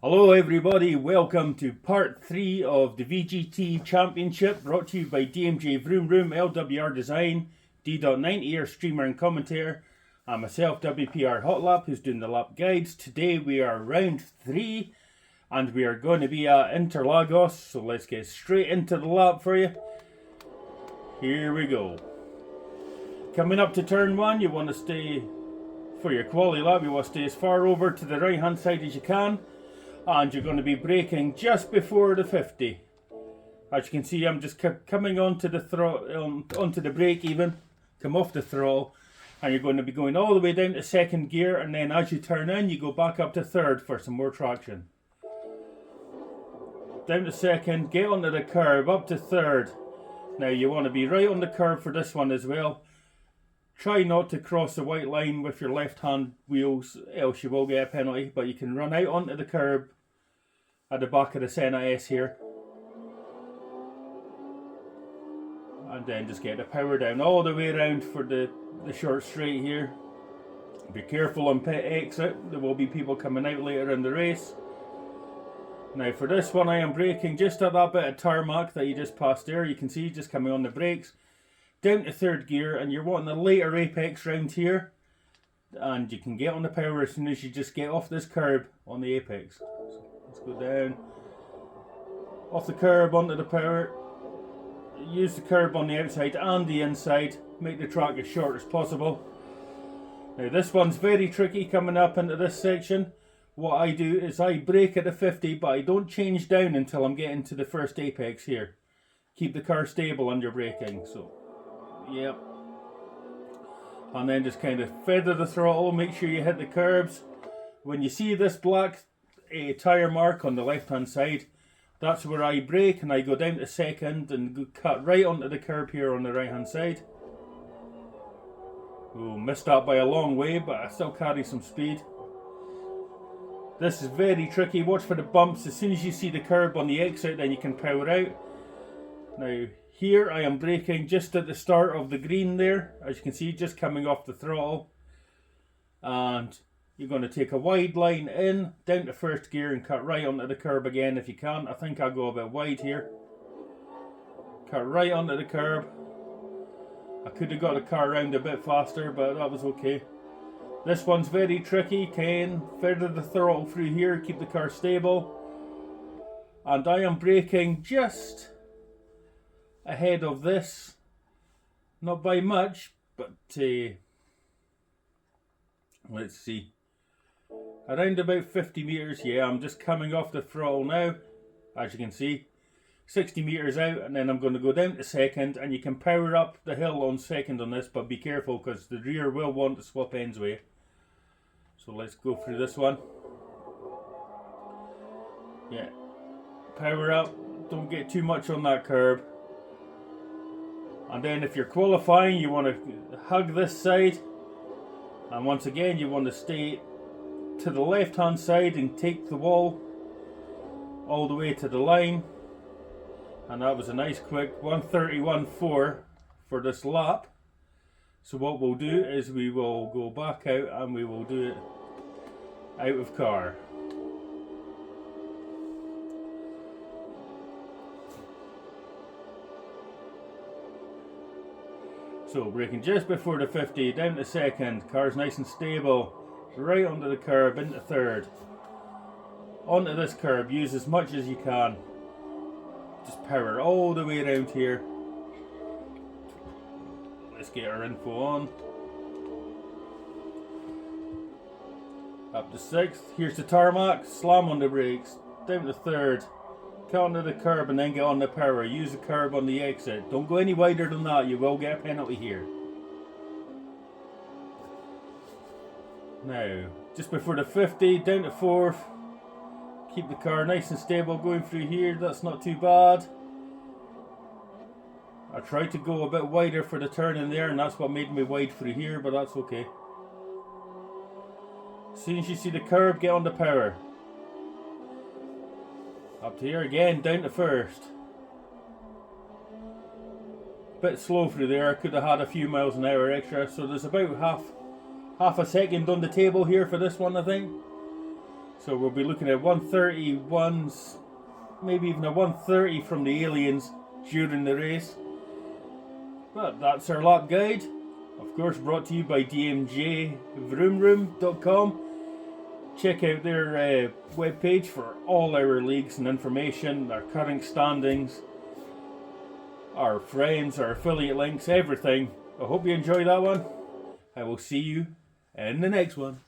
Hello everybody, welcome to part 3 of the VGT Championship, brought to you by DMJ Vroom Vroom, LWR Design, D.90 Air Streamer and Commentator, and myself WPR Hotlap, who's doing the lap guides. Today we are round 3 and we are going to be at Interlagos, so let's get straight into the lap for you. Here we go. Coming up to turn 1, you want to stay, for your quality lap, you want to stay as far over to the right hand side as you can. And you're going to be braking just before the 50. As you can see, I'm just coming onto the onto the brake even, come off the throttle, and you're going to be going all the way down to second gear, and then as you turn in, you go back up to third for some more traction. Down to second, get onto the curb, up to third. Now you want to be right on the curb for this one as well. Try not to cross the white line with your left hand wheels, else you will get a penalty, but you can run out onto the curb at the back of the Senna S here. And then just get the power down all the way around for the short straight here. Be careful on pit exit, there will be people coming out later in the race. Now for this one I am braking just at that bit of tarmac that you just passed there. You can see just coming on the brakes. Down to third gear, and you're wanting a later apex round here, and you can get on the power as soon as you just get off this curb on the apex. So let's go down, off the curb onto the power, use the curb on the outside and the inside, make the track as short as possible. Now this one's very tricky coming up into this section. What I do is I brake at the 50, but I don't change down until I'm getting to the first apex here. Keep the car stable under braking, so yep. And then just kind of feather the throttle, make sure you hit the curbs. When you see this black tyre mark on the left hand side, that's where I brake, and I go down to second and cut right onto the curb here on the right hand side. Oh, missed that by a long way, but I still carry some speed. This is very tricky, watch for the bumps. As soon as you see the curb on the exit, then you can power out. Now here I am braking just at the start of the green there, as you can see, just coming off the throttle. And you're going to take a wide line in, down to first gear and cut right onto the curb again if you can. I think I'll go a bit wide here. Cut right onto the curb. I could have got the car around a bit faster, but that was okay. This one's very tricky. Can feather the throttle through here, keep the car stable. And I am braking just ahead of this, not by much, but let's see, around about 50 meters. Yeah, I'm just coming off the throttle now, as you can see, 60 meters out, and then I'm going to go down to second, and you can power up the hill on second on this, but be careful because the rear will want to swap ends with you. So let's go through this one. Yeah, power up, don't get too much on that curb. And then if you're qualifying, you want to hug this side, and once again you want to stay to the left hand side and take the wall all the way to the line. And that was a nice quick 1:31.4 for this lap. So what we'll do is we will go back out and we will do it out of car. So braking just before the 50, down to second, car's nice and stable, right onto the curb, into third. Onto this curb, use as much as you can. Just power all the way around here. Let's get our info on. Up to sixth, here's the tarmac, slam on the brakes, down to third. Cut onto the curb and then get on the power. Use the curb on the exit. Don't go any wider than that, you will get a penalty here. Now, just before the 50, down to fourth. Keep the car nice and stable going through here, that's not too bad. I tried to go a bit wider for the turn in there, and that's what made me wide through here, but that's okay. As soon as you see the curb, get on the power. Up to here again, down to first. Bit slow through there, could have had a few miles an hour extra, so there's about half a second on the table here for this one, I think. So we'll be looking at 131s, maybe even a 130 from the aliens during the race. But that's our lap guide. Of course, brought to you by dmjvroomroom.com. Check out their webpage for all our leagues and information, our current standings, our friends, our affiliate links, everything. I hope you enjoyed that one. I will see you in the next one.